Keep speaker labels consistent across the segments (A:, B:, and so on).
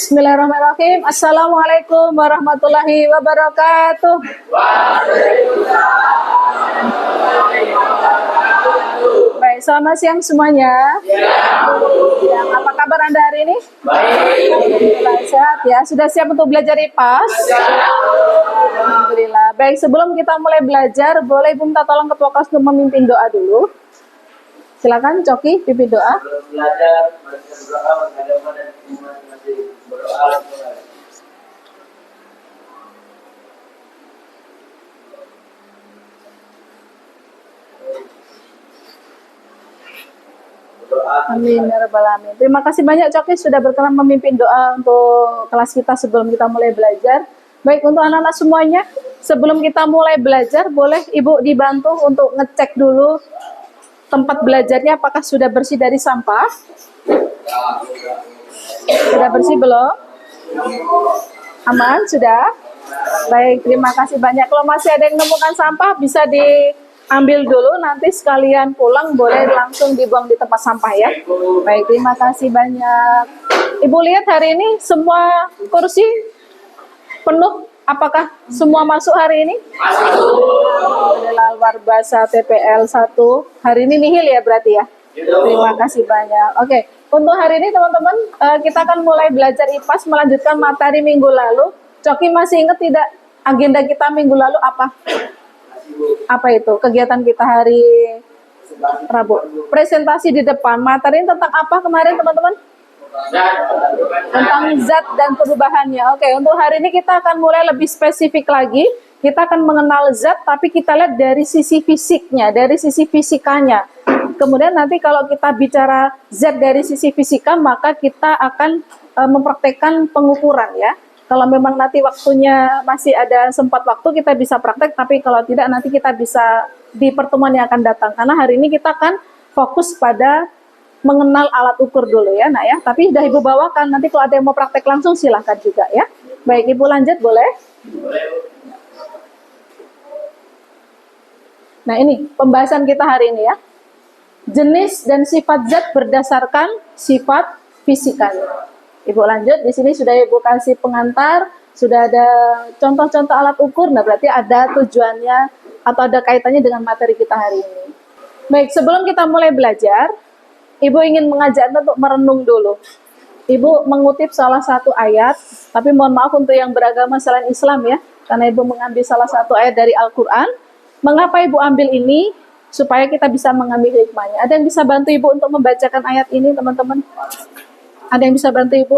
A: Bismillahirrahmanirrahim. Assalamualaikum warahmatullahi wabarakatuh. Baik, selamat siang semuanya. Ya, apa kabar Anda hari ini? Alhamdulillah sehat ya. Sudah siap untuk belajar IPAS? Alhamdulillah. Baik, sebelum kita mulai belajar, boleh Ibu minta tolong ketua kelas untuk memimpin doa dulu. Silakan Coki pimpin doa.
B: Belajar, berdoa, menghadap dan masih berdoa.
A: Amin ya rabbal alamin. Terima kasih banyak Coki sudah berkenan memimpin doa untuk kelas kita sebelum kita mulai belajar. Baik, untuk anak-anak semuanya, sebelum kita mulai belajar, boleh Ibu dibantu untuk ngecek dulu tempat belajarnya apakah sudah bersih dari sampah? Sudah bersih belum? Aman? Sudah? Baik, terima kasih banyak. Kalau masih ada yang menemukan sampah, bisa diambil dulu. Nanti sekalian pulang, boleh langsung dibuang di tempat sampah ya. Baik, terima kasih banyak. Ibu lihat hari ini semua kursi penuh. Apakah semua masuk hari ini? Alhamdulillah, luar biasa. TPL 1 hari ini nihil ya berarti ya. Terima kasih banyak. Oke, untuk hari ini teman-teman kita akan mulai belajar IPAS melanjutkan materi minggu lalu. Coki masih ingat tidak agenda kita minggu lalu apa? Apa itu kegiatan kita hari Rabu? Presentasi di depan. Materi tentang apa kemarin teman-teman? Tentang zat dan perubahannya. Oke, untuk hari ini kita akan mulai lebih spesifik lagi. Kita akan mengenal zat, tapi kita lihat dari sisi fisiknya, dari sisi fisikanya. Kemudian nanti kalau kita bicara zat dari sisi fisika, maka kita akan mempraktekkan pengukuran ya. Kalau memang nanti waktunya masih ada sempat waktu, kita bisa praktek. Tapi kalau tidak, nanti kita bisa di pertemuan yang akan datang. Karena hari ini kita akan fokus pada mengenal alat ukur dulu ya, nak ya. Tapi sudah Ibu bawakan, nanti kalau ada yang mau praktek langsung silahkan juga ya. Baik, Ibu lanjut boleh? Nah ini pembahasan kita hari ini ya. Jenis dan sifat zat berdasarkan sifat fisikanya. Ibu lanjut, di sini sudah Ibu kasih pengantar, sudah ada contoh-contoh alat ukur. Nah berarti ada tujuannya atau ada kaitannya dengan materi kita hari ini. Baik, sebelum kita mulai belajar, Ibu ingin mengajak Anda untuk merenung dulu. Ibu mengutip salah satu ayat, tapi mohon maaf untuk yang beragama selain Islam ya, karena Ibu mengambil salah satu ayat dari Al-Quran. Mengapa Ibu ambil ini? Supaya kita bisa mengambil hikmahnya. Ada yang bisa bantu Ibu untuk membacakan ayat ini, teman-teman? Ada yang bisa bantu Ibu?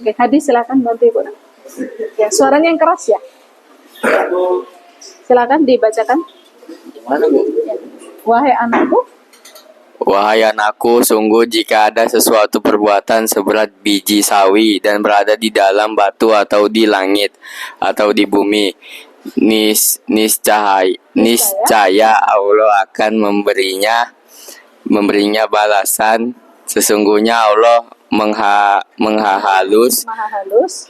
A: Oke, Hadi silakan bantu Ibu. Ya, suaranya yang keras ya. Silakan dibacakan.
B: Gimana, Bu?
A: Ya. Wahai anakku,
C: sungguh jika ada sesuatu perbuatan seberat biji sawi dan berada di dalam batu atau di langit atau di bumi, niscaya Allah akan memberinya balasan. Sesungguhnya Allah maha halus,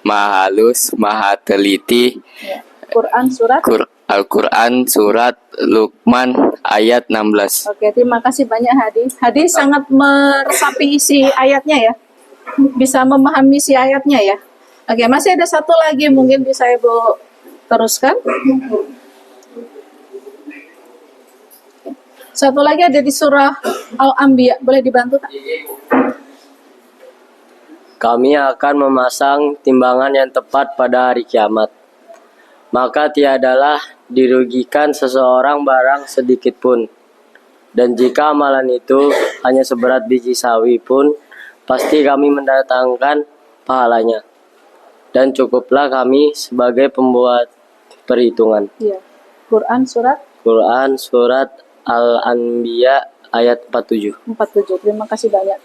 C: maha teliti.
A: Ya. Quran surat
C: Al-Quran surat Luqman ayat 16.
A: Oke, terima kasih banyak Hadi. Hadi sangat meresapi isi ayatnya ya. Bisa memahami isi ayatnya ya. Oke, masih ada satu lagi mungkin bisa Ibu teruskan. Satu lagi ada di surah Al-Anbiya. Boleh dibantu Kak?
D: Kami akan memasang timbangan yang tepat pada hari kiamat. Maka tiadalah dirugikan seseorang barang sedikit pun. Dan jika amalan itu hanya seberat biji sawi pun, pasti kami mendatangkan pahalanya. Dan cukuplah kami sebagai pembuat perhitungan.
A: Iya. Quran surat
D: Al-Anbiya ayat 47.
A: 47. Terima kasih banyak.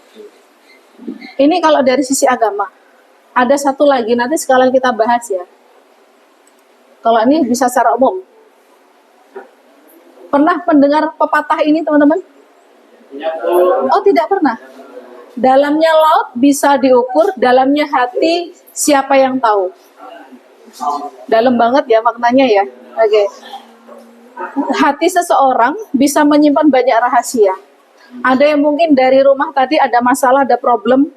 A: Ini kalau dari sisi agama. Ada satu lagi, nanti sekalian kita bahas ya. Kalau ini bisa secara umum. Pernah mendengar pepatah ini teman-teman? Oh tidak pernah. Dalamnya laut bisa diukur, dalamnya hati siapa yang tahu. Dalam banget ya maknanya ya. Oke. Hati seseorang bisa menyimpan banyak rahasia. Ada yang mungkin dari rumah tadi ada masalah, ada problem,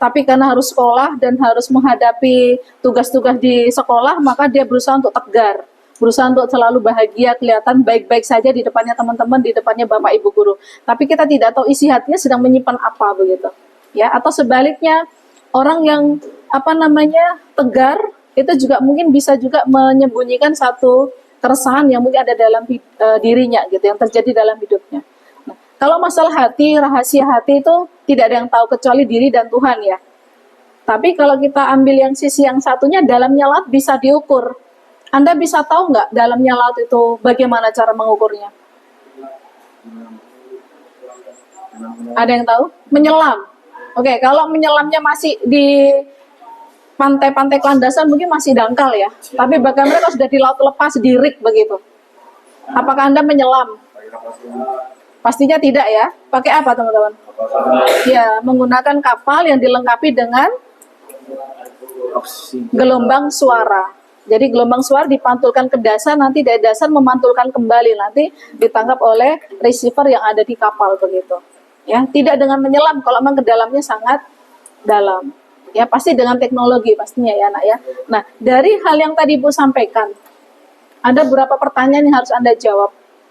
A: tapi karena harus sekolah dan harus menghadapi tugas-tugas di sekolah, maka dia berusaha untuk tegar, berusaha untuk selalu bahagia, kelihatan baik-baik saja di depannya teman-teman, di depannya bapak ibu guru. Tapi kita tidak tahu isi hatinya sedang menyimpan apa begitu. Ya, atau sebaliknya orang yang tegar itu juga mungkin bisa juga menyembunyikan satu keresahan yang mungkin ada dalam dirinya gitu, yang terjadi dalam hidupnya. Nah, kalau masalah hati, rahasia hati itu tidak ada yang tahu kecuali diri dan Tuhan ya. Tapi kalau kita ambil yang sisi yang satunya, dalamnya laut bisa diukur. Anda bisa tahu nggak dalamnya laut itu bagaimana cara mengukurnya? Ada yang tahu? Menyelam. Oke, kalau menyelamnya masih di pantai-pantai kelandasan mungkin masih dangkal ya. Tapi bagaimana kalau sudah di laut lepas, di rig begitu? Apakah Anda menyelam? Pastinya tidak ya. Pakai apa teman-teman? Ya, menggunakan kapal yang dilengkapi dengan gelombang suara. Jadi gelombang suara dipantulkan ke dasar, nanti dari dasar memantulkan kembali, nanti ditangkap oleh receiver yang ada di kapal begitu. Ya, tidak dengan menyelam kalau memang ke dalamnya sangat dalam. Ya, pasti dengan teknologi pastinya ya, Nak ya. Nah, dari hal yang tadi Ibu sampaikan, ada beberapa pertanyaan yang harus Anda jawab.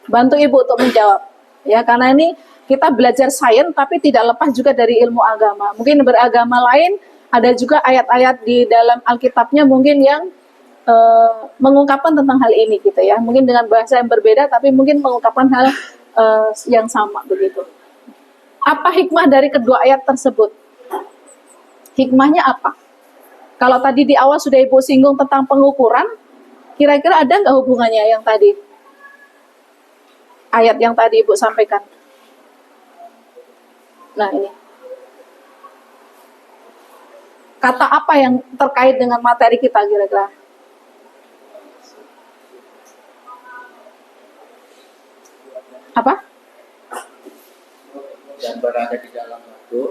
A: Bantu Ibu untuk menjawab. Ya, karena ini kita belajar sains tapi tidak lepas juga dari ilmu agama. Mungkin beragama lain ada juga ayat-ayat di dalam Alkitabnya mungkin yang mengungkapkan tentang hal ini gitu ya. Mungkin dengan bahasa yang berbeda tapi mungkin mengungkapkan hal yang sama begitu. Apa hikmah dari kedua ayat tersebut? Hikmahnya apa? Kalau tadi di awal sudah Ibu singgung tentang pengukuran, kira-kira ada nggak hubungannya yang tadi? Ayat yang tadi Ibu sampaikan. Nah ini. Kata apa yang terkait dengan materi kita kira-kira? Apa?
B: Dan berada di dalam batu.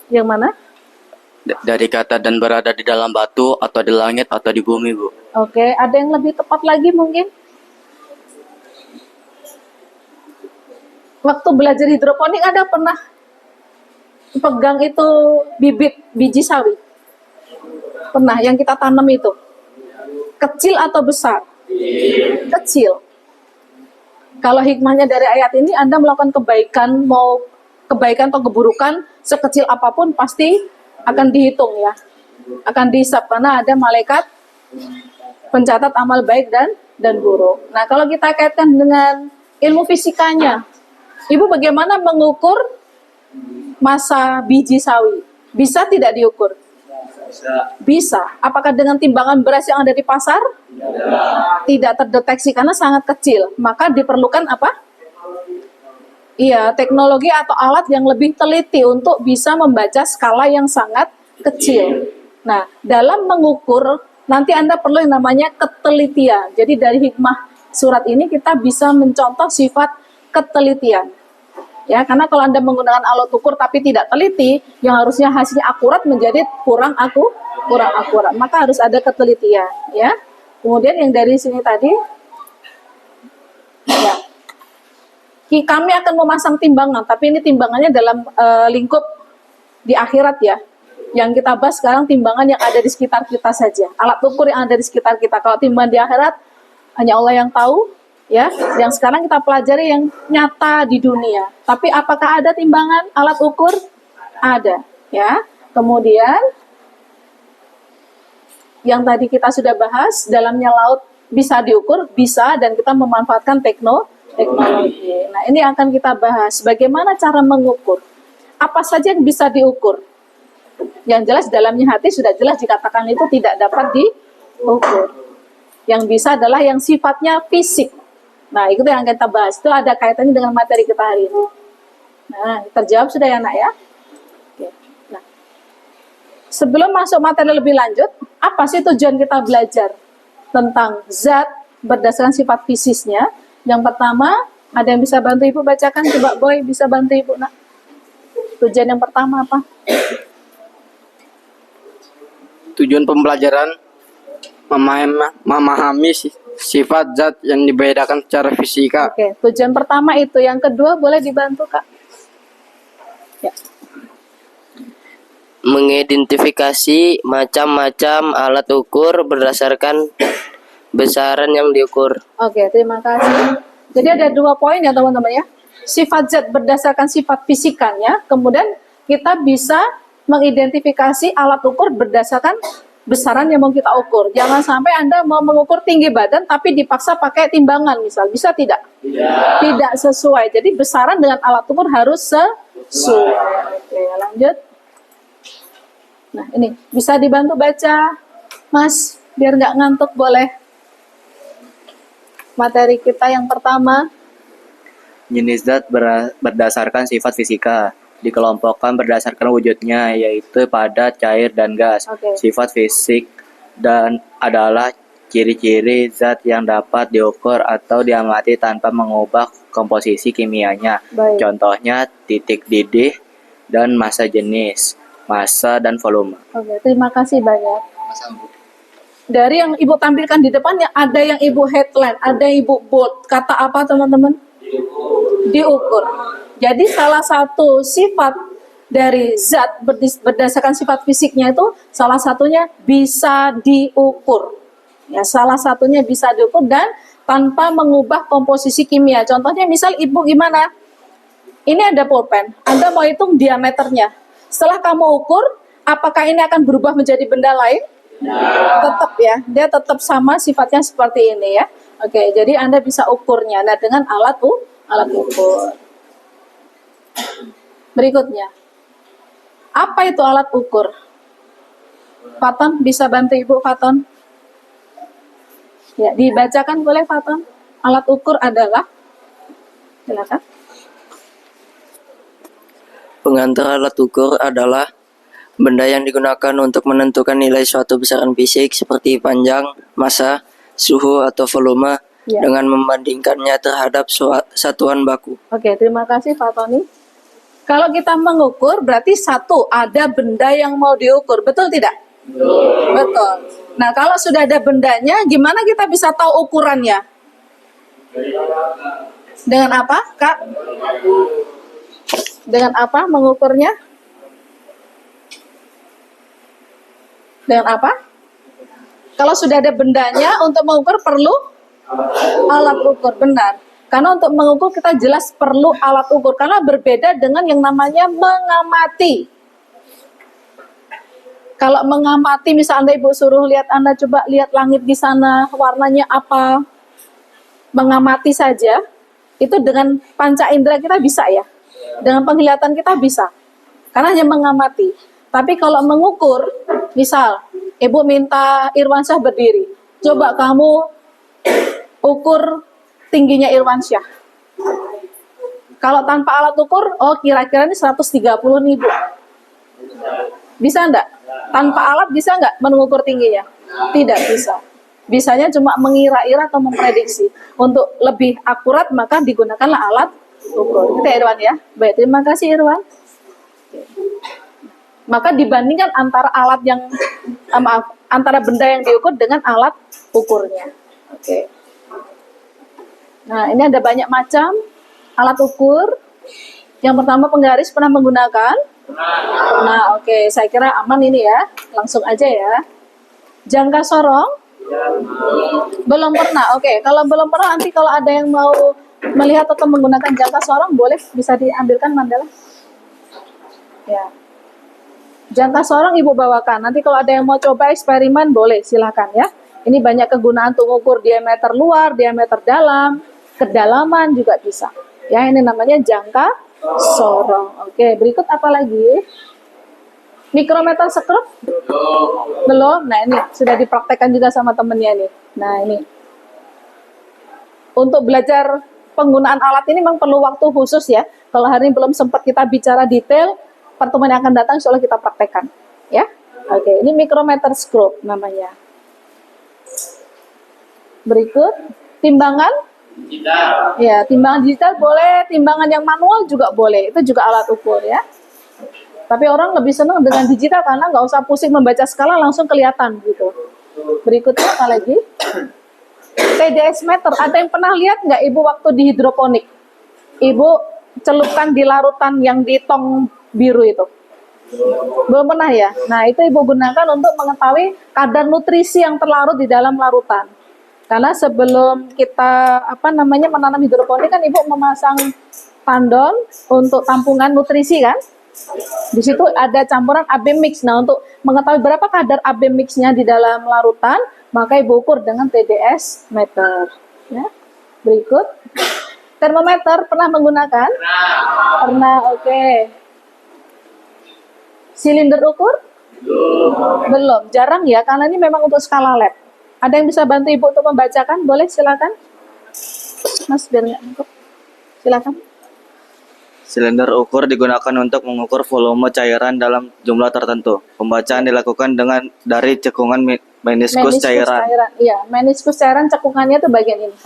A: Yang mana?
C: Dari kata dan berada di dalam batu atau di langit atau di bumi, Bu.
A: Oke, ada yang lebih tepat lagi mungkin? Waktu belajar hidroponik ada pernah pegang itu bibit biji sawi? Pernah, yang kita tanam itu? Kecil atau besar? Kecil. Kalau hikmahnya dari ayat ini, Anda melakukan kebaikan, mau kebaikan atau keburukan, sekecil apapun pasti akan dihitung ya. Akan dihisap, karena ada malaikat pencatat amal baik dan buruk. Nah, kalau kita kaitkan dengan ilmu fisikanya, Ibu bagaimana mengukur massa biji sawi? Bisa tidak diukur? Bisa. Apakah dengan timbangan beras yang ada di pasar? Tidak terdeteksi karena sangat kecil. Maka diperlukan apa? Iya, teknologi atau alat yang lebih teliti untuk bisa membaca skala yang sangat kecil. Nah, dalam mengukur, nanti Anda perlu yang namanya ketelitian. Jadi dari hikmah surat ini kita bisa mencontoh sifat ketelitian. Ya, karena kalau Anda menggunakan alat ukur tapi tidak teliti, yang harusnya hasilnya akurat menjadi kurang akurat. Maka harus ada ketelitian, ya. Kemudian yang dari sini tadi, ya, kami akan memasang timbangan, tapi ini timbangannya dalam lingkup di akhirat ya. Yang kita bahas sekarang timbangan yang ada di sekitar kita saja, alat ukur yang ada di sekitar kita. Kalau timbangan di akhirat, hanya Allah yang tahu, ya. Yang sekarang kita pelajari yang nyata di dunia. Tapi apakah ada timbangan alat ukur? Ada, ya. Kemudian yang tadi kita sudah bahas, dalamnya laut bisa diukur, bisa, dan kita memanfaatkan teknologi. Nah, ini akan kita bahas bagaimana cara mengukur. Apa saja yang bisa diukur? Yang jelas dalamnya hati sudah jelas dikatakan itu tidak dapat diukur. Yang bisa adalah yang sifatnya fisik. Nah, itu yang kita bahas. Itu ada kaitannya dengan materi kita hari ini. Nah, terjawab sudah ya, Nak ya? Oke. Nah, sebelum masuk materi lebih lanjut, apa sih tujuan kita belajar tentang zat berdasarkan sifat fisiknya? Yang pertama, ada yang bisa bantu Ibu bacakan? Coba Boy bisa bantu Ibu, Nak. Tujuan yang pertama apa?
E: Tujuan pembelajaran memahami sifat zat yang dibedakan secara fisika.
A: Oke, tujuan pertama itu. Yang kedua boleh dibantu, Kak? Ya.
D: mengidentifikasi macam-macam alat ukur berdasarkan besaran yang diukur.
A: Oke, terima kasih. Jadi ada 2 poin ya teman-teman ya. Sifat zat berdasarkan sifat fisikanya, kemudian kita bisa mengidentifikasi alat ukur berdasarkan besaran yang mau kita ukur. Jangan sampai Anda mau mengukur tinggi badan tapi dipaksa pakai timbangan misal. Bisa tidak? Tidak sesuai. Jadi besaran dengan alat ukur harus sesuai. Oke, lanjut. Nah, ini bisa dibantu baca, Mas, biar nggak ngantuk boleh. Materi kita yang pertama.
B: Jenis zat berdasarkan sifat fisika. Dikelompokkan berdasarkan wujudnya, yaitu padat, cair, dan gas.
A: Oke.
B: Sifat fisik dan adalah ciri-ciri zat yang dapat diukur atau diamati tanpa mengubah komposisi kimianya.
A: Baik.
B: Contohnya titik didih dan massa jenis, massa dan volume.
A: Oke, terima kasih banyak. Dari yang Ibu tampilkan di depannya, ada yang Ibu headline, ada yang Ibu bold. Kata apa teman-teman? Diukur. Jadi salah satu sifat dari zat berdasarkan sifat fisiknya itu salah satunya bisa diukur. Ya, salah satunya bisa diukur dan tanpa mengubah komposisi kimia. Contohnya misal Ibu gimana? Ini ada pulpen, Anda mau hitung diameternya. Setelah kamu ukur, apakah ini akan berubah menjadi benda lain? Tetap ya, dia tetap sama sifatnya seperti ini ya. Oke, jadi Anda bisa ukurnya dengan alat ukur. Berikutnya, apa itu alat ukur? Faton, bisa bantu Ibu Faton? Ya, dibacakan boleh Faton. Alat ukur adalah, silakan.
D: Pengantar alat ukur adalah benda yang digunakan untuk menentukan nilai suatu besaran fisik seperti panjang, massa, suhu, atau volume
A: Ya.
D: dengan membandingkannya terhadap satuan baku.
A: Oke, terima kasih Fatoni. Kalau kita mengukur berarti satu, ada benda yang mau diukur, betul tidak? Betul. Nah, kalau sudah ada bendanya, gimana kita bisa tahu ukurannya? Dengan apa, Kak? Dengan apa mengukurnya? Dengan apa? Kalau sudah ada bendanya, untuk mengukur perlu alat ukur, benar. Karena untuk mengukur kita jelas perlu alat ukur, karena berbeda dengan yang namanya mengamati. Kalau mengamati, misalnya Ibu suruh lihat, Anda coba lihat langit di sana, warnanya apa, mengamati saja, itu dengan panca indera kita bisa ya, dengan penglihatan kita bisa, karena hanya mengamati. Tapi kalau mengukur, misal Ibu minta Irwansyah berdiri, coba kamu ukur tingginya Irwansyah. Kalau tanpa alat ukur, oh kira-kira ini 130 nih Bu. Bisa enggak? Tanpa alat bisa enggak mengukur tingginya? Tidak bisa. Bisanya cuma mengira-ira atau memprediksi. Untuk lebih akurat maka digunakanlah alat ukur. Itu ya Irwan ya. Baik, terima kasih Irwan. Maka dibandingkan antara alat yang antara benda yang diukur dengan alat ukurnya. Oke. Nah, ini ada banyak macam alat ukur. Yang pertama, penggaris pernah menggunakan? Nah, oke, saya kira aman ini ya. Langsung aja ya. Jangka sorong? Belum pernah. Oke, kalau belum pernah, nanti kalau ada yang mau melihat atau menggunakan jangka sorong, boleh bisa diambilkan Mandala. Ya. Jangka sorong Ibu bawakan. Nanti kalau ada yang mau coba eksperimen, boleh, silakan ya. Ini banyak kegunaan untuk mengukur diameter luar, diameter dalam, kedalaman juga bisa. Ya, ini namanya jangka sorong. Oke, berikut apa lagi? Mikrometer skrup? Belum. Nah, ini sudah dipraktekkan juga sama temennya nih. Nah, ini. Untuk belajar penggunaan alat ini memang perlu waktu khusus ya. Kalau hari ini belum sempat kita bicara detail, pertemuan yang akan datang insya Allah kita praktekkan. Ya. Oke, ini mikrometer skrup namanya. Berikut, timbangan? Digital. Ya, timbangan digital boleh, timbangan yang manual juga boleh. Itu juga alat ukur ya. Tapi orang lebih senang dengan digital karena nggak usah pusing membaca skala, langsung kelihatan gitu. Berikutnya apa lagi? TDS meter. Ada yang pernah lihat nggak Ibu waktu di hidroponik? Ibu celupkan di larutan yang di tong biru itu. Belum pernah ya? Nah, itu Ibu gunakan untuk mengetahui kadar nutrisi yang terlarut di dalam larutan. Karena sebelum kita menanam hidroponik kan Ibu memasang tandon untuk tampungan nutrisi kan? Di situ ada campuran AB mix. Nah, untuk mengetahui berapa kadar AB mix-nya di dalam larutan, maka Ibu ukur dengan TDS meter. Ya. Berikut. Termometer pernah menggunakan? Pernah, oke. Silinder ukur? Belum. Jarang ya, karena ini memang untuk skala lab. Ada yang bisa bantu Ibu untuk membacakan? Boleh, silakan. Mas, biar nggak nangkep. Silakan.
B: Silinder ukur digunakan untuk mengukur volume cairan dalam jumlah tertentu. Pembacaan dilakukan dari cekungan meniskus cairan.
A: Iya, meniskus cairan cekungannya itu bagian ini.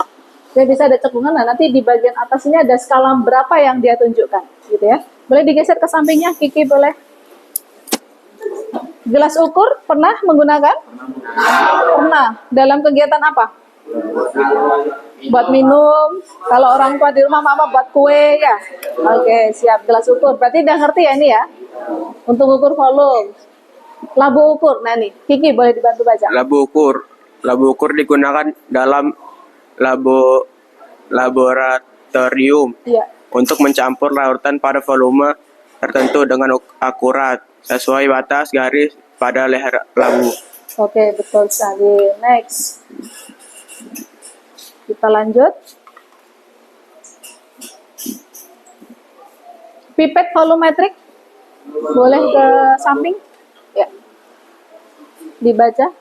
A: Dia bisa ada cekungan, nah nanti di bagian atas ini ada skala berapa yang dia tunjukkan, gitu ya. Boleh digeser ke sampingnya, Kiki boleh. Gelas ukur pernah menggunakan? Pernah. Dalam kegiatan apa? Buat minum. Kalau orang tua di rumah mama buat kue ya. Oke, siap. Gelas ukur. Berarti udah ngerti ya ini ya? Untuk ukur volume. Labu ukur. Nah nih, Kiki boleh dibantu baca.
E: Labu ukur digunakan dalam laboratorium
A: Iya.
E: untuk mencampur larutan pada volume tertentu dengan akurat sesuai batas garis pada leher labu.
A: Oke, betul sekali. Next. Kita lanjut. Pipet volumetrik. Boleh ke samping? Ya. Dibaca.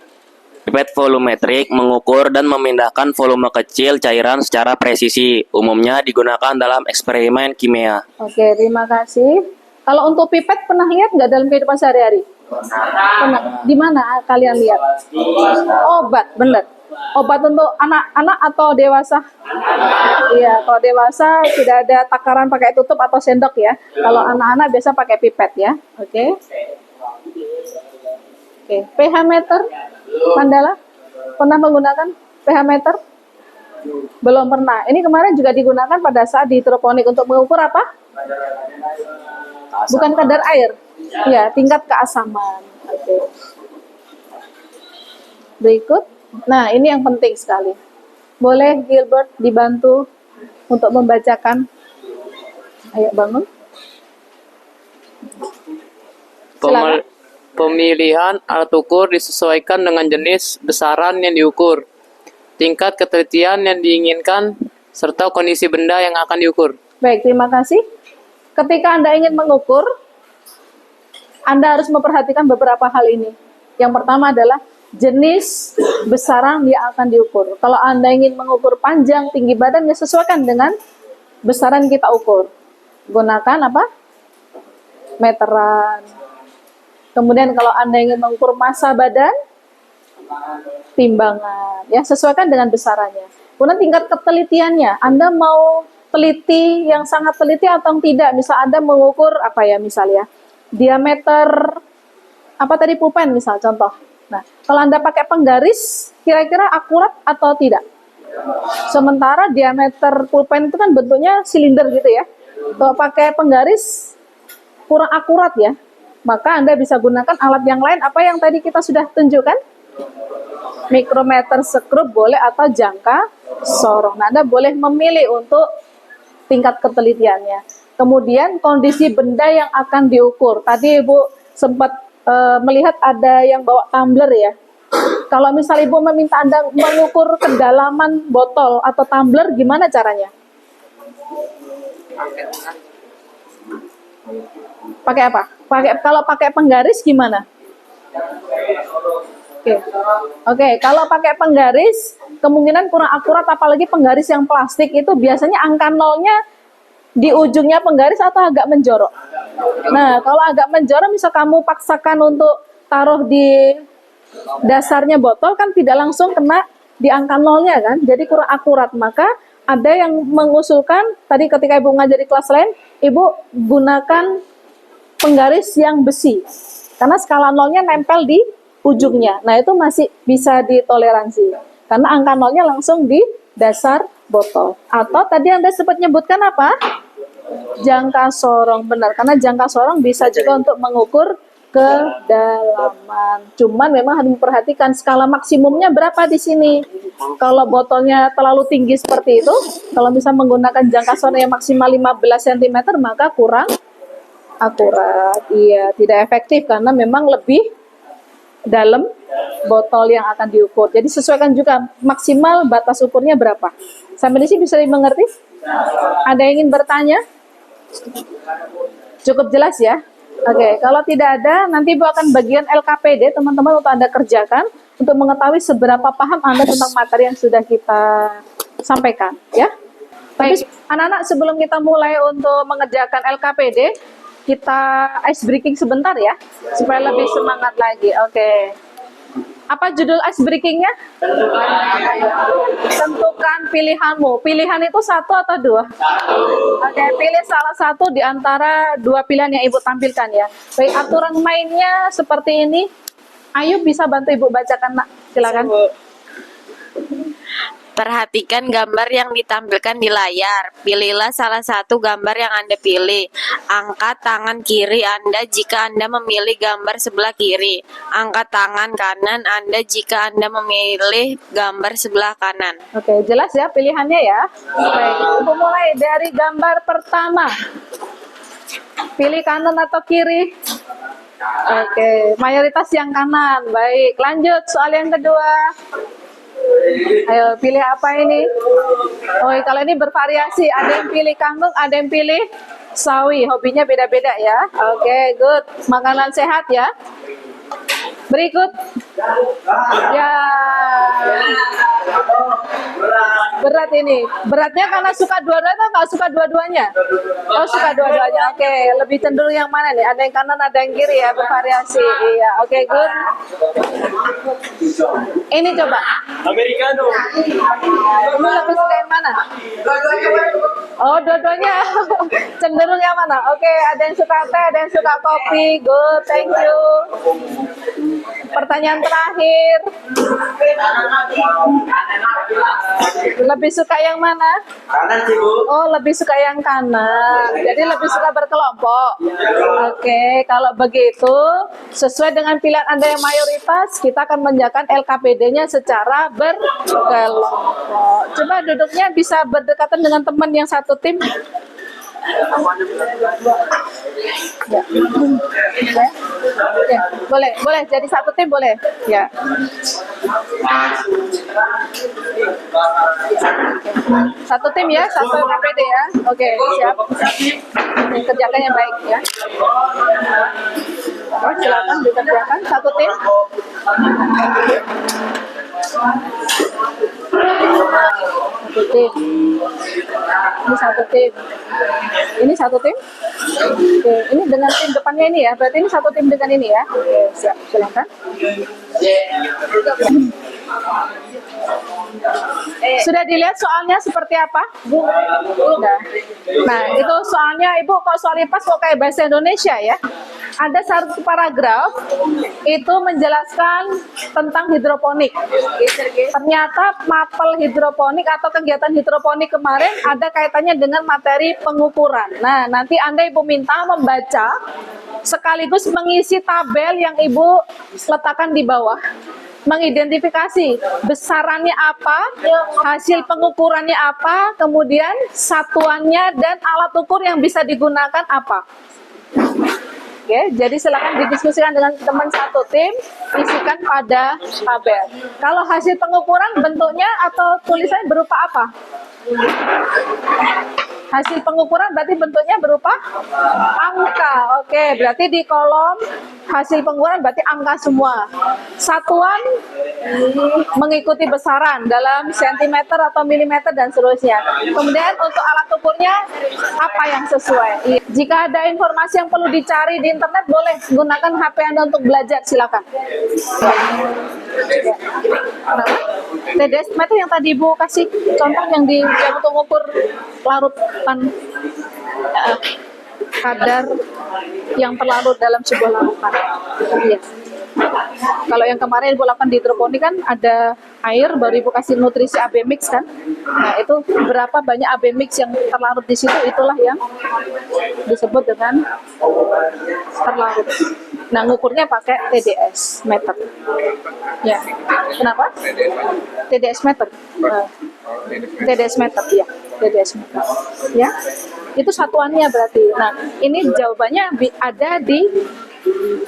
F: Pipet volumetrik mengukur dan memindahkan volume kecil cairan secara presisi. Umumnya digunakan dalam eksperimen kimia.
A: Oke, terima kasih. Kalau untuk pipet pernah lihat nggak dalam kehidupan sehari-hari? Pernah. Di mana kalian lihat? Obat, benar. Obat untuk anak-anak atau dewasa? Iya, kalau dewasa sudah ada takaran pakai tutup atau sendok ya. Kalau anak-anak biasa pakai pipet ya. Oke. Oke, pH meter, Mandala pernah menggunakan pH meter? Belum pernah. Ini kemarin juga digunakan pada saat di hidroponik untuk mengukur apa? Bukan kadar air, ya tingkat keasaman. Oke. Berikut. Nah, ini yang penting sekali. Boleh Gilbert dibantu untuk membacakan? Ayo bangun. Silakan.
G: Pemilihan alat ukur disesuaikan dengan jenis besaran yang diukur, tingkat ketelitian yang diinginkan, serta kondisi benda yang akan diukur.
A: Baik, terima kasih. Ketika Anda ingin mengukur, Anda harus memperhatikan beberapa hal ini. Yang pertama adalah jenis besaran yang akan diukur. Kalau Anda ingin mengukur panjang, tinggi badan, ya sesuaikan dengan besaran kita ukur. Gunakan apa? Meteran. Kemudian kalau Anda ingin mengukur massa badan, timbangan. Ya, sesuaikan dengan besarannya. Kemudian tingkat ketelitiannya. Anda mau teliti yang sangat teliti atau tidak? Misal Anda mengukur apa ya misalnya? Diameter apa tadi pulpen misal contoh. Nah, kalau Anda pakai penggaris, kira-kira akurat atau tidak? Sementara diameter pulpen itu kan bentuknya silinder gitu ya. Kalau pakai penggaris kurang akurat ya. Maka Anda bisa gunakan alat yang lain. Apa yang tadi kita sudah tunjukkan? Mikrometer sekrup boleh atau jangka sorong. Nah, Anda boleh memilih untuk tingkat ketelitiannya. Kemudian kondisi benda yang akan diukur. Tadi Ibu sempat melihat ada yang bawa tumbler ya. Kalau misal Ibu meminta Anda mengukur kedalaman botol atau tumbler, gimana caranya? Pakai apa? Kalau pakai penggaris gimana? Oke, kalau pakai penggaris kemungkinan kurang akurat, apalagi penggaris yang plastik itu biasanya angka nolnya di ujungnya penggaris atau agak menjorok. Nah, kalau agak menjorok misal kamu paksakan untuk taruh di dasarnya botol kan tidak langsung kena di angka nolnya kan, jadi kurang akurat. Maka ada yang mengusulkan tadi ketika Ibu ngajar di kelas lain, Ibu gunakan penggaris yang besi karena skala nolnya nempel di ujungnya. Nah, itu masih bisa ditoleransi karena angka nolnya langsung di dasar botol. Atau tadi Anda sempat nyebutkan apa? jangka sorong, benar. Karena jangka sorong bisa juga untuk mengukur kedalaman. Cuman memang harus memperhatikan skala maksimumnya berapa di sini. Kalau botolnya terlalu tinggi seperti itu, kalau bisa menggunakan jangka sorong yang maksimal 15 cm, maka kurang akurat. Iya, tidak efektif karena memang lebih dalam botol yang akan diukur. Jadi sesuaikan juga maksimal batas ukurnya berapa. Sampai di sini bisa dimengerti? Ada yang ingin bertanya? Cukup jelas ya? Oke, kalau tidak ada, nanti Ibu akan bagian LKPD, teman-teman, untuk Anda kerjakan untuk mengetahui seberapa paham Anda tentang materi yang sudah kita sampaikan, ya. Baik, anak-anak, sebelum kita mulai untuk mengerjakan LKPD, kita ice breaking sebentar ya, supaya lebih semangat lagi. Oke. Apa judul ice breakingnya? Tentukan pilihanmu. Pilihan itu satu atau dua? Oke, pilih salah satu di antara dua pilihan yang Ibu tampilkan ya. Baik, aturan mainnya seperti ini. Ayu bisa bantu Ibu bacakan, Nak. Silakan.
H: Perhatikan gambar yang ditampilkan di layar. Pilihlah salah satu gambar yang Anda pilih. Angkat tangan kiri Anda jika Anda memilih gambar sebelah kiri. Angkat tangan kanan Anda jika Anda memilih gambar sebelah kanan.
A: Oke, jelas ya pilihannya ya. Baik, Ibu mulai dari gambar pertama. Pilih kanan atau kiri? Oke, mayoritas yang kanan. Baik, lanjut soal yang kedua. Ayo, pilih apa ini? Oh, kalau ini bervariasi. Ada yang pilih kangkung, ada yang pilih sawi. Hobinya beda-beda ya. Oke, good. Makanan sehat ya. Berikut. Ya. Berat ini. Beratnya karena suka dua-duanya atau nggak suka dua-duanya? Oh, suka dua-duanya. Oke, lebih cenderung yang mana nih? Ada yang kanan, ada yang kiri ya, bervariasi. Iya, oke, good. Ini coba. Americano. Kamu lebih suka yang mana? Oh, dua-duanya. Cenderung yang mana? Oke, ada yang suka teh, ada yang suka kopi. Good, thank you. Pertanyaan terakhir. Lebih suka yang mana?
E: Kanan sih, Bu.
A: Oh, lebih suka yang kanan. Jadi lebih suka berkelompok. Oke, kalau begitu sesuai dengan pilihan Anda yang mayoritas, kita akan mengerjakan LKPD-nya secara berkelompok. Coba duduknya bisa berdekatan dengan teman yang satu tim. Ya. Ya, boleh jadi satu tim boleh. Ya. Satu tim ya, satu LKPD ya. Oke, siap. Ini kerjakan yang baik ya. Oh, silakan dikerjakan satu tim. Satu tim. Ini satu tim. Ini satu tim. Oke, ini dengan tim depannya ini ya. Berarti ini satu tim dengan ini ya. Oke, siap. Silakan. Sudah dilihat soalnya seperti apa? Bu? Sudah. Nah, itu soalnya Ibu kok soal IPAS kok kayak bahasa Indonesia ya? Ada satu paragraf itu menjelaskan tentang hidroponik. Ternyata mapel hidroponik atau kegiatan hidroponik kemarin ada kaitannya dengan materi pengukuran. Nah, nanti Anda Ibu minta membaca sekaligus mengisi tabel yang Ibu letakkan di bawah. Mengidentifikasi besarannya apa, hasil pengukurannya apa, kemudian satuannya dan alat ukur yang bisa digunakan apa. Oke, jadi silakan didiskusikan dengan teman satu tim, isikan pada tabel. Kalau hasil pengukuran bentuknya atau tulisannya berupa apa? Hasil pengukuran berarti bentuknya berupa angka. Oke, berarti di kolom hasil pengukuran berarti angka semua. Satuan mengikuti besaran dalam sentimeter atau milimeter dan seterusnya. Kemudian untuk alat ukurnya apa yang sesuai. Jika ada informasi yang perlu dicari di internet, boleh gunakan HP Anda untuk belajar, silakan. TDS meter yang tadi Ibu kasih contoh yang untuk mengukur larutan kadar yang terlarut dalam sebuah larutan. Iya. Kalau yang kemarin Ibu lakukan di hidroponik kan ada air, baru Ibu kasih nutrisi AB mix kan. Nah, itu berapa banyak AB mix yang terlarut di situ, itulah yang disebut dengan terlarut. Nah, ngukurnya pakai TDS meter. Ya. Kenapa? TDS meter. TDS meter, ya. TDS meter. Ya. Itu satuannya berarti. Nah, ini jawabannya ada di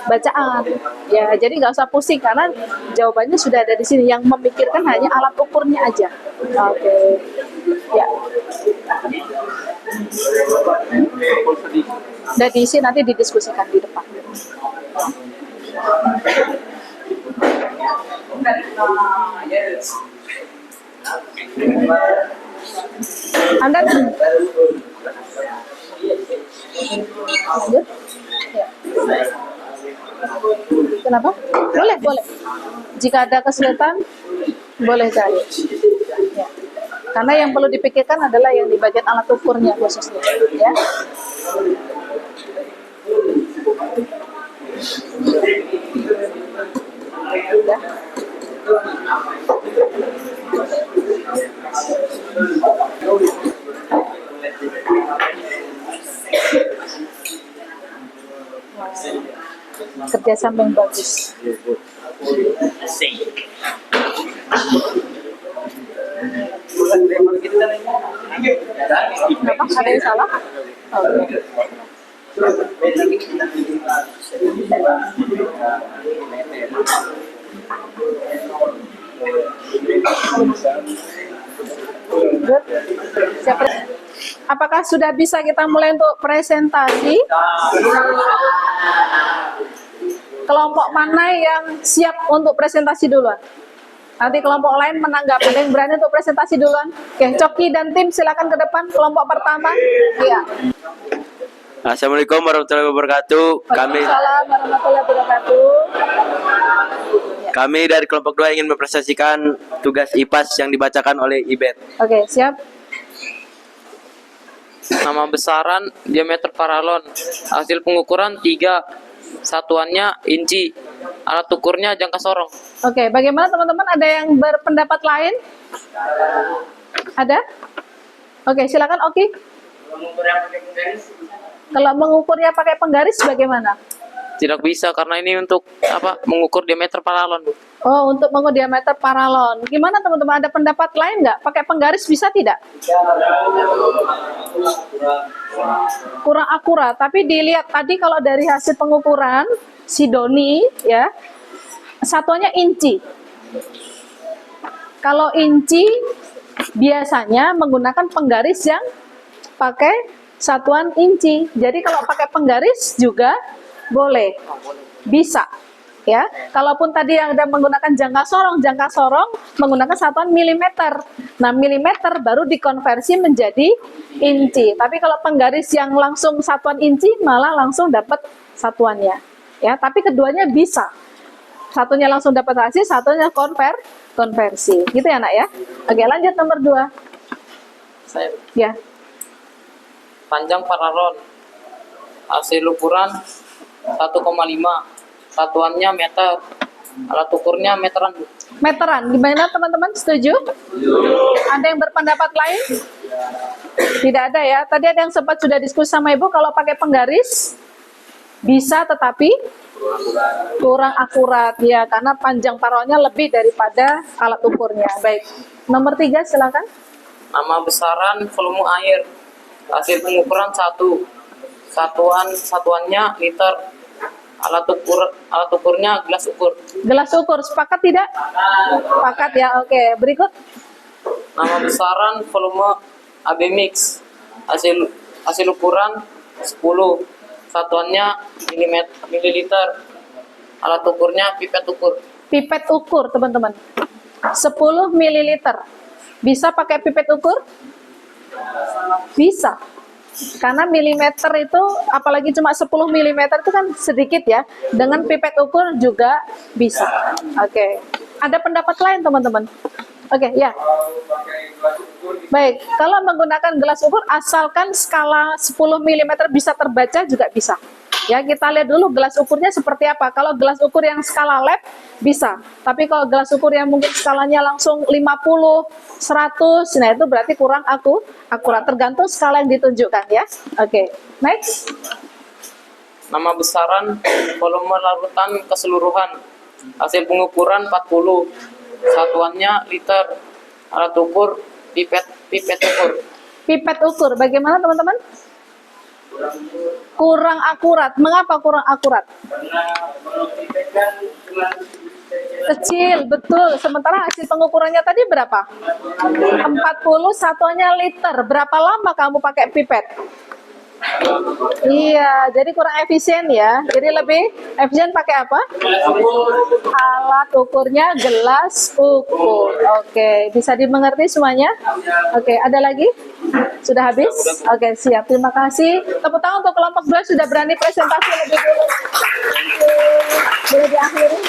A: bacaan. Ya, jadi nggak usah pusing karena jawabannya sudah ada di sini. Yang memikirkan hanya alat ukurnya aja. Oke. Ya. Udah diisi, nanti didiskusikan di depan. Anda lanjut? Ya. Kenapa? Boleh, boleh. Jika ada kesulitan, boleh cari. Ya. Karena yang perlu dipikirkan adalah yang di bagian alat ukurnya khususnya, ya. Ya. Kerjasama yang bagus. Kenapa? Ada yang salah? Oke. Good. Apakah sudah bisa kita mulai untuk presentasi? Kelompok mana yang siap untuk presentasi duluan? Nanti kelompok lain menanggapi. Ada yang berani untuk presentasi duluan? Oke, Coki dan tim silakan ke depan. Kelompok pertama. Iya.
C: Assalamualaikum warahmatullahi wabarakatuh.
A: Waalaikumsalam warahmatullahi wabarakatuh.
C: Kami dari kelompok 2 ingin mempresentasikan tugas IPAS yang dibacakan oleh Ibet.
A: Oke, siap.
G: Nama besaran, diameter paralon. Hasil pengukuran 3. Satuannya inci. Alat ukurnya jangka sorong.
A: Oke, bagaimana teman-teman? Ada yang berpendapat lain? Ada? Oke, silakan Oki. Kalau mengukurnya pakai penggaris bagaimana?
G: Tidak bisa karena ini untuk mengukur diameter paralon, Bu.
A: Oh, untuk mengukur diameter paralon. Gimana teman-teman? Ada pendapat lain nggak? Pakai penggaris bisa tidak? Kurang akurat. Tapi dilihat tadi kalau dari hasil pengukuran si Doni, ya, satuannya inci. Kalau inci biasanya menggunakan penggaris yang pakai satuan inci. Jadi kalau pakai penggaris juga boleh, bisa, ya. Kalaupun tadi yang ada menggunakan jangka sorong menggunakan satuan milimeter. Nah, milimeter baru dikonversi menjadi inci. Tapi kalau penggaris yang langsung satuan inci malah langsung dapat satuannya, ya. Tapi keduanya bisa. Satunya langsung dapat hasil, satunya konversi. Gitu ya, Nak, ya. Oke, lanjut nomor 2.
G: Saya
A: Ya.
G: panjang paralon. Hasil ukuran 1,5. Satuannya meter. Alat ukurnya meteran, Bu.
A: Meteran, gimana teman-teman? Setuju? Ada yang berpendapat lain? Tidak ada ya. Tadi ada yang sempat sudah diskusi sama Ibu, kalau pakai penggaris bisa tetapi kurang akurat ya, karena panjang paralonnya lebih daripada alat ukurnya. Baik. Nomor 3 silakan.
G: Nama besaran volume air. Hasil pengukuran 1. Satuannya liter. Alat ukurnya gelas ukur.
A: Gelas ukur, sepakat tidak? Sepakat ya. Oke, berikut.
G: Nama besaran volume AB mix. Hasil ukuran 10. Satuannya mililiter. Alat ukurnya pipet ukur.
A: Pipet ukur, teman-teman. 10 ml. Bisa pakai pipet ukur? Bisa. Karena milimeter itu, apalagi cuma 10 mm itu kan sedikit ya. Dengan pipet ukur juga bisa. Oke. Ada pendapat lain, teman-teman? Oke, ya. Baik, kalau menggunakan gelas ukur, asalkan skala 10 mm bisa terbaca juga bisa. Ya, kita lihat dulu gelas ukurnya seperti apa. Kalau gelas ukur yang skala lab bisa. Tapi kalau gelas ukur yang mungkin skalanya langsung 50, 100, nah itu berarti kurang akurat. Tergantung skala yang ditunjukkan ya. Oke, next.
G: Nama besaran volume larutan keseluruhan. Hasil pengukuran 40. Satuannya liter. Alat ukur pipet ukur.
A: Pipet ukur, bagaimana teman-teman? Kurang akurat. Mengapa kurang akurat? Kecil, betul. Sementara hasil pengukurannya tadi berapa? 40, satuannya liter. Berapa lama kamu pakai pipet? Iya, jadi kurang efisien ya. Jadi lebih efisien pakai apa? Alat ukurnya gelas ukur. Oke, bisa dimengerti semuanya? Oke, ada lagi? Sudah habis? Oke, siap. Terima kasih. Tepuk tangan untuk kelompok 2 sudah berani presentasi lebih dulu. Thank you. Boleh diakhiri?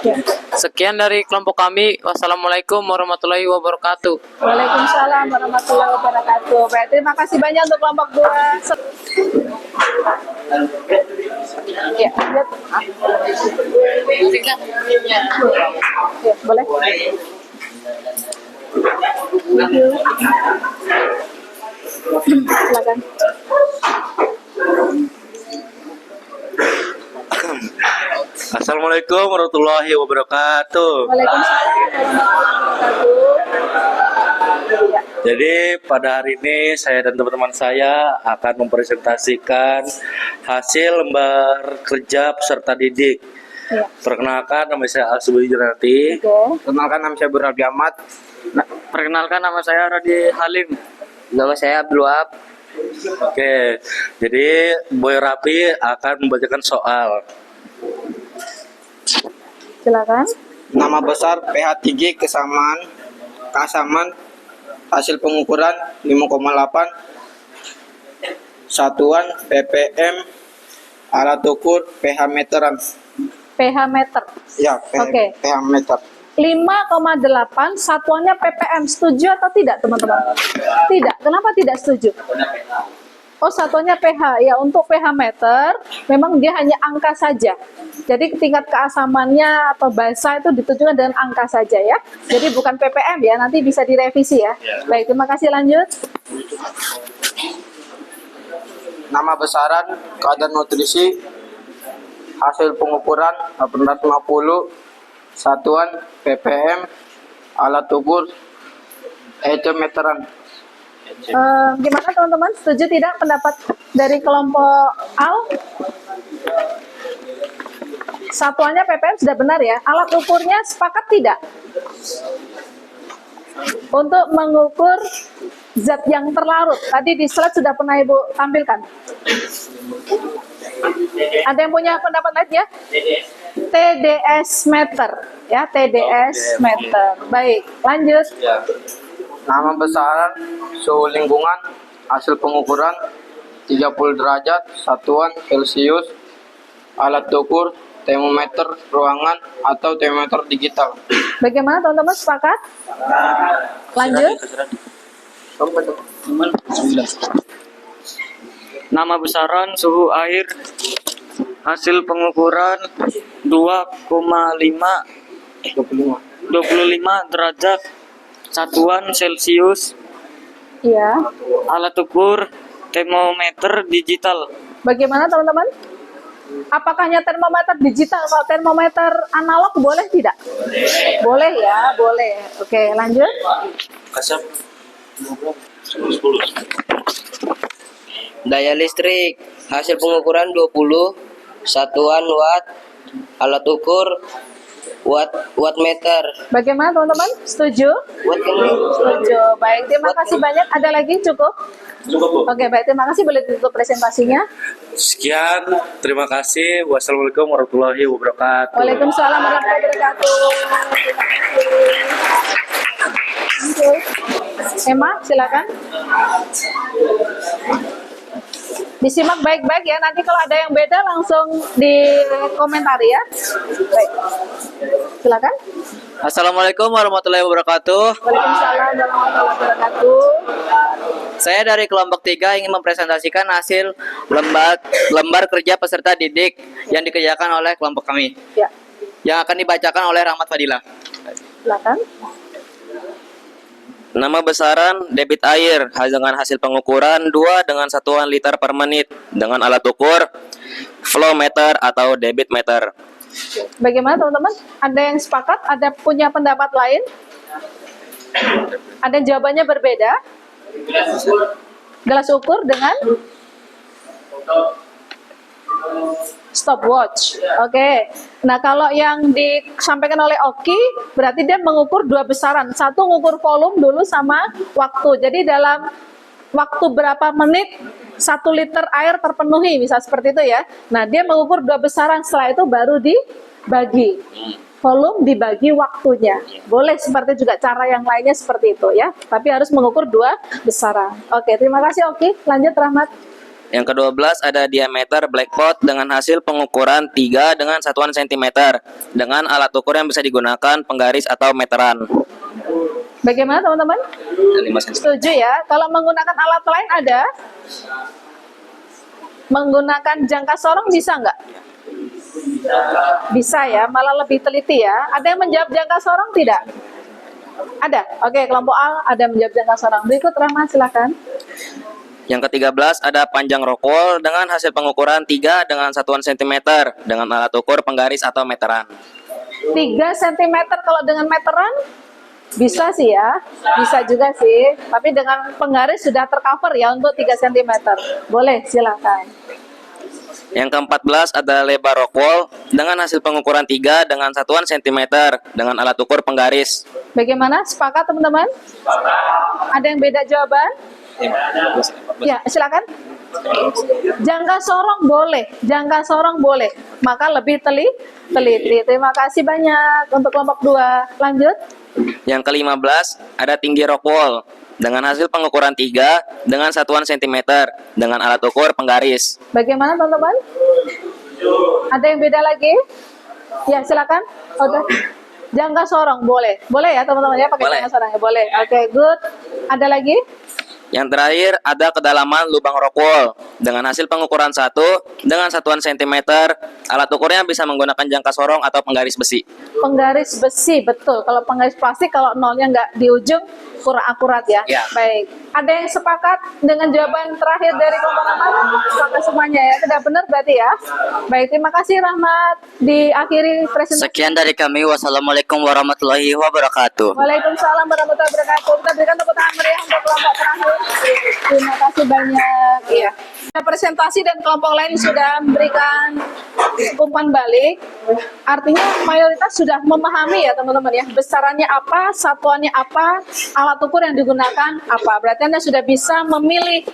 A: Ya.
G: Sekian dari kelompok kami. Wassalamualaikum warahmatullahi wabarakatuh.
A: Waalaikumsalam warahmatullahi wabarakatuh. Baik, terima kasih banyak untuk kelompok 2. Ya, lihat. Ya, boleh. Thank you. Silakan.
I: Assalamualaikum warahmatullahi wabarakatuh.
A: Waalaikumsalam warahmatullahi wabarakatuh. Ya.
I: Jadi pada hari ini saya dan teman-teman saya akan mempresentasikan hasil lembar kerja peserta didik.
A: Ya.
I: Perkenalkan, nama saya Al-Subudi Jurnati.
A: Oke.
E: Kenalkan, nama saya Buradi Ahmad.
G: Perkenalkan, nama saya Radi Halim.
D: Nama saya Abdul Wahab.
I: Oke, jadi Boy Rapi akan membacakan soal.
A: Silakan.
E: Nama besar pH 3 keasaman hasil pengukuran 5,8. Satuan ppm, alat ukur pH meteran.
A: pH meter.
E: Ya,
A: Oke.
E: pH meter.
A: 5,8 satuannya ppm. Setuju atau tidak, teman-teman? Tidak. Kenapa tidak setuju? Oh, satuannya pH. Ya, untuk pH meter memang dia hanya angka saja. Jadi tingkat keasamannya atau basa itu ditunjukkan dengan angka saja ya. Jadi bukan ppm ya, nanti bisa direvisi ya. Baik, terima kasih, lanjut.
E: Nama besaran kadar nutrisi hasil pengukuran 850. Satuan ppm, alat ukur meteran.
A: Gimana teman-teman? Setuju tidak pendapat dari kelompok Al? Satuannya ppm sudah benar ya. Alat ukurnya sepakat tidak? Untuk mengukur zat yang terlarut. Tadi di slide sudah pernah Ibu tampilkan. Ada yang punya pendapat lain ya? TDS meter. Ya, TDS meter. Baik, lanjut.
E: Nama besaran suhu lingkungan hasil pengukuran 30 derajat, satuan Celcius, alat ukur termometer ruangan atau termometer digital.
A: Bagaimana teman-teman, sepakat? Lanjut.
G: Nama besaran suhu air hasil pengukuran 25 derajat, satuan Celcius,
A: Iya.
G: alat ukur termometer digital.
A: Bagaimana teman-teman? Apakah hanya termometer digital? Kalau termometer analog boleh tidak? Boleh ya, boleh. Oke, lanjut.
D: Daya listrik hasil pengukuran 20. Satuan watt. Alat ukur watt meter.
A: Bagaimana teman-teman? Setuju? Setuju. Baik, terima kasih banyak. Ada lagi? Cukup? Oke, baik. Terima kasih. Boleh ditutup presentasinya.
I: Sekian, terima kasih. Wassalamualaikum warahmatullahi wabarakatuh.
A: Waalaikumsalam warahmatullahi wabarakatuh. Terima kasih. Emma, silakan. Disimak baik-baik ya. Nanti kalau ada yang beda langsung dikomentari ya. Baik. Silakan.
F: Assalamualaikum warahmatullahi wabarakatuh.
A: Waalaikumsalam warahmatullahi wabarakatuh.
J: Saya dari kelompok 3 ingin mempresentasikan hasil lembar kerja peserta didik yang dikerjakan oleh kelompok kami.
A: Ya,
J: Yang akan dibacakan oleh Rahmat Fadila.
A: silakan.
F: Nama besaran debit air dengan hasil pengukuran 2 dengan satuan liter per menit dengan alat ukur flow meter atau debit meter.
A: Bagaimana teman-teman? Ada yang sepakat? Ada punya pendapat lain? Ada yang jawabannya berbeda? Gelas ukur dengan stopwatch. Oke. Nah, kalau yang disampaikan oleh Oki, berarti dia mengukur 2 besaran. Satu mengukur volume dulu sama waktu. Jadi dalam waktu berapa menit 1 liter air terpenuhi, bisa seperti itu ya. Nah, dia mengukur 2 besaran. Setelah itu baru dibagi. Volume dibagi waktunya. Boleh seperti juga cara yang lainnya seperti itu ya. Tapi harus mengukur 2 besaran. Oke, terima kasih Oki. Lanjut Rahmat.
F: Yang ke-12 ada diameter blackpot dengan hasil pengukuran 3 dengan satuan cm dengan alat ukur yang bisa digunakan penggaris atau meteran.
A: Bagaimana teman-teman? Setuju ya? Kalau menggunakan alat lain ada? Menggunakan jangka sorong bisa nggak? Bisa ya, malah lebih teliti ya. Ada yang menjawab jangka sorong tidak? Ada? Oke, kelompok A ada menjawab jangka sorong. Berikut Rahmat, silakan.
F: Yang ke-13 ada panjang rockwool dengan hasil pengukuran 3 dengan satuan cm dengan alat ukur penggaris atau meteran.
A: 3 cm kalau dengan meteran? Bisa sih ya, bisa juga sih. Tapi dengan penggaris sudah tercover ya untuk 3 cm. Boleh, silakan.
F: Yang ke-14 ada lebar rockwool dengan hasil pengukuran 3 dengan satuan cm dengan alat ukur penggaris.
A: Bagaimana? Sepakat teman-teman? Ada yang beda jawaban? Ya, silakan. Jangka sorong boleh, maka lebih teliti. Terima kasih banyak untuk kelompok 2. Lanjut.
F: Yang ke-15 ada tinggi rockwool dengan hasil pengukuran 3 dengan satuan cm dengan alat ukur penggaris.
A: Bagaimana teman-teman? Ada yang beda lagi? Ya, silakan. Oke. Jangka sorong boleh ya teman-teman ya, pakai jangka sorong ya boleh. Oke, good. Ada lagi?
F: Yang terakhir ada kedalaman lubang rockwool dengan hasil pengukuran 1 dengan satuan cm. Alat ukurnya bisa menggunakan jangka sorong atau penggaris besi.
A: Penggaris besi, betul. Kalau penggaris plastik, kalau nolnya nggak di ujung, kurang akurat ya.
F: Ya.
A: Baik. Ada yang sepakat dengan jawaban terakhir dari kelompok Rahmat? Sepakat semuanya ya. Tidak benar berarti ya. Baik, terima kasih Rahmat. Diakhiri presentasi.
J: Sekian dari kami. Wassalamualaikum warahmatullahi wabarakatuh.
A: Waalaikumsalam warahmatullahi wabarakatuh. Kita berikan tepuk tangan meriah untuk kelompok terakhir. Terima kasih banyak. Iya. Presentasi dan kelompok lain sudah memberikan umpan balik. Artinya mayoritas sudah memahami ya teman-teman ya. Besarannya apa, satuannya apa, alat ukur yang digunakan apa. Berarti Anda sudah bisa memilih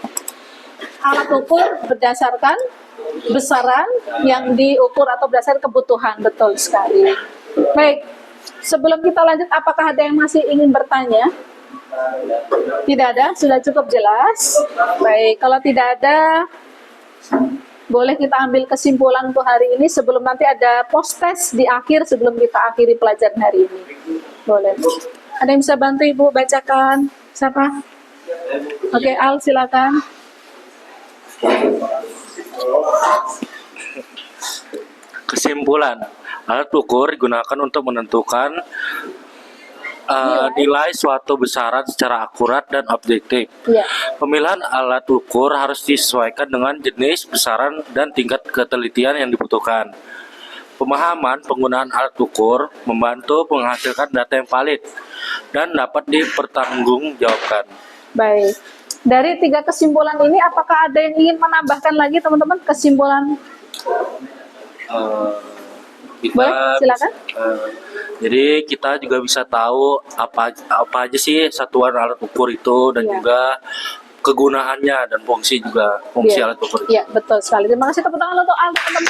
A: alat ukur berdasarkan besaran yang diukur atau berdasarkan kebutuhan. Betul sekali. Baik. Sebelum kita lanjut, apakah ada yang masih ingin bertanya? Tidak ada, sudah cukup jelas. Baik, kalau tidak ada, boleh kita ambil kesimpulan untuk hari ini sebelum nanti ada post test di akhir sebelum kita akhiri pelajaran hari ini. Boleh. Ada yang bisa bantu Ibu bacakan? Siapa? Oke, Al, silakan.
I: Kesimpulan, alat ukur digunakan untuk menentukan nilai suatu besaran secara akurat dan objektif.
A: Ya.
I: Pemilihan alat ukur harus disesuaikan dengan jenis, besaran, dan tingkat ketelitian yang dibutuhkan. Pemahaman penggunaan alat ukur membantu menghasilkan data yang valid dan dapat dipertanggungjawabkan.
A: Baik. Dari 3 kesimpulan ini, apakah ada yang ingin menambahkan lagi teman-teman kesimpulan? Boleh, silakan.
I: Jadi kita juga bisa tahu apa aja sih satuan alat ukur itu dan juga kegunaannya dan fungsi juga alat ukur itu.
A: Iya, betul sekali. Terima kasih, tepuk tangan untuk Al, teman-teman.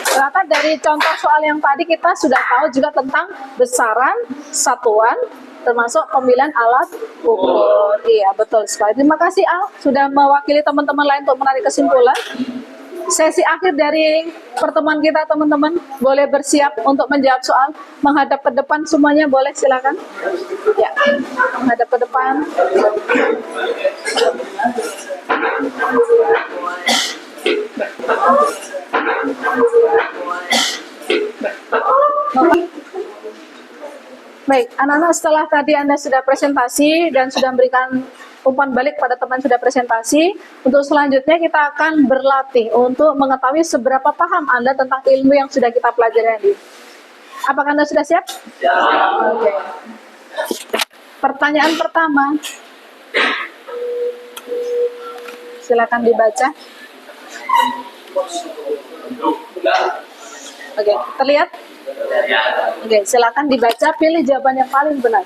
A: Ternyata dari contoh soal yang tadi kita sudah tahu juga tentang besaran, satuan, termasuk pemilihan alat ukur. Iya, betul sekali. Terima kasih Al sudah mewakili teman-teman lain untuk menarik kesimpulan. sesi akhir dari pertemuan kita teman-teman. Boleh bersiap untuk menjawab soal. Menghadap ke depan semuanya boleh, silakan. Ya, menghadap ke depan. Baik, anak-anak, setelah tadi Anda sudah presentasi dan sudah memberikan umpan balik pada teman sudah presentasi, untuk selanjutnya kita akan berlatih untuk mengetahui seberapa paham Anda tentang ilmu yang sudah kita pelajari tadi. Apakah Anda sudah siap? Ya. Oke. Pertanyaan pertama. Silakan dibaca. Oke, terlihat? Oke, silakan dibaca, pilih jawaban yang paling benar.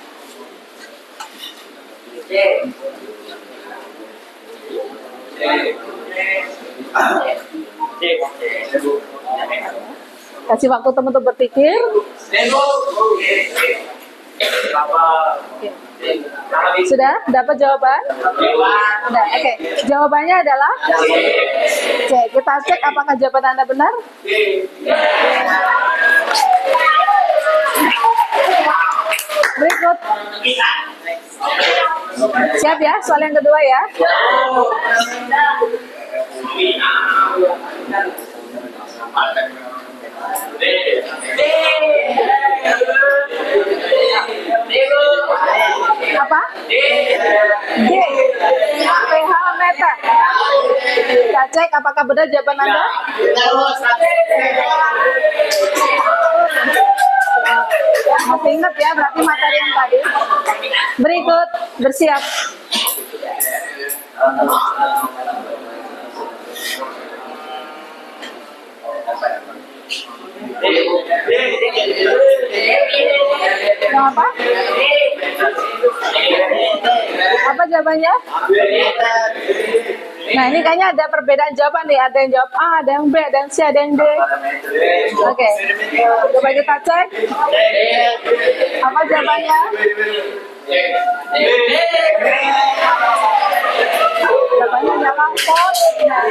A: Kasih waktu teman untuk berpikir. Oke. Sudah dapat jawaban? Sudah. Oke. Jawabannya adalah C. Kita cek apakah jawaban Anda benar. Berikut. Siap ya, soal yang kedua ya. Apa? D. pH meter. Kita cek apakah benar jawaban Anda. Masih ingat ya, berarti materi yang tadi. Berikut, bersiap. Apa? Apa jawabannya? Nah, ini kayaknya ada perbedaan jawaban nih. Ada yang jawab A, ada yang B, ada yang C, ada yang D. Oke. Coba kita cek. Apa jawabannya? Jawabannya adalah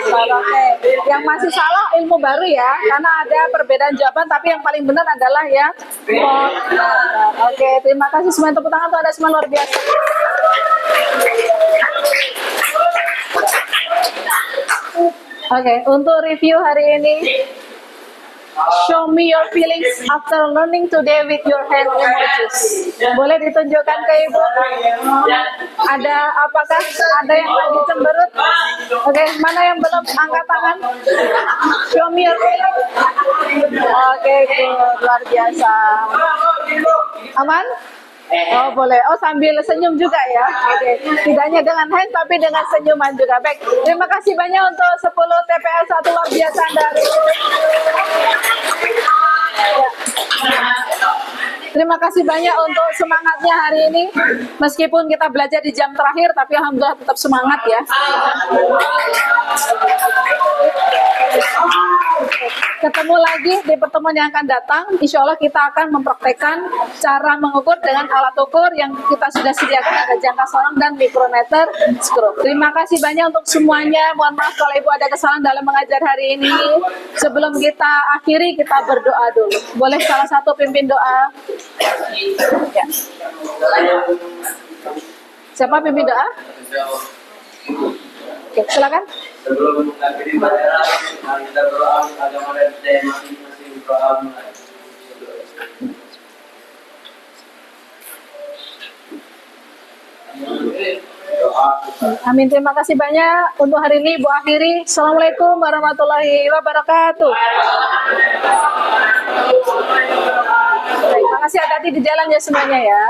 A: Oke. Yang masih salah ilmu baru ya, karena ada perbedaan jawaban, tapi yang paling benar adalah yang Oke, terima kasih semua. Tepuk tangan untuk Anda semua, luar biasa. Oke, untuk review hari ini, show me your feelings after learning today with your hand emojis. Boleh ditunjukkan ke Ibu? Ada apakah ada yang lagi cemberut? Oke, mana yang belum angkat tangan? Show me your feelings. Oke, good, luar biasa. Aman? Oh boleh, oh sambil senyum juga ya. Oke, tidak hanya dengan hand tapi dengan senyuman juga. Baik, terima kasih banyak untuk 10 TPS 1 luar biasa dari. Terima kasih banyak untuk semangatnya hari ini. Meskipun kita belajar di jam terakhir, tapi alhamdulillah tetap semangat ya. Ketemu lagi di pertemuan yang akan datang. Insya Allah kita akan mempraktekkan cara mengukur dengan alat ukur yang kita sudah sediakan, ada jangka sorong dan mikrometer skru. Terima kasih banyak untuk semuanya. Mohon maaf kalau Ibu ada kesalahan dalam mengajar hari ini. Sebelum kita akhiri, kita berdoa dulu. Boleh salah satu pimpin doa? Ya. Siapa pimpin doa? Oke, silakan.
K: Sebelum mengakhiri materi, mari kita berdoa agama dan budaya masing-masing berdoa mulai.
A: Amin, terima kasih banyak untuk hari ini. Bu akhiri. Assalamualaikum warahmatullahi wabarakatuh. Terima kasih, hati-hati di jalan ya semuanya ya.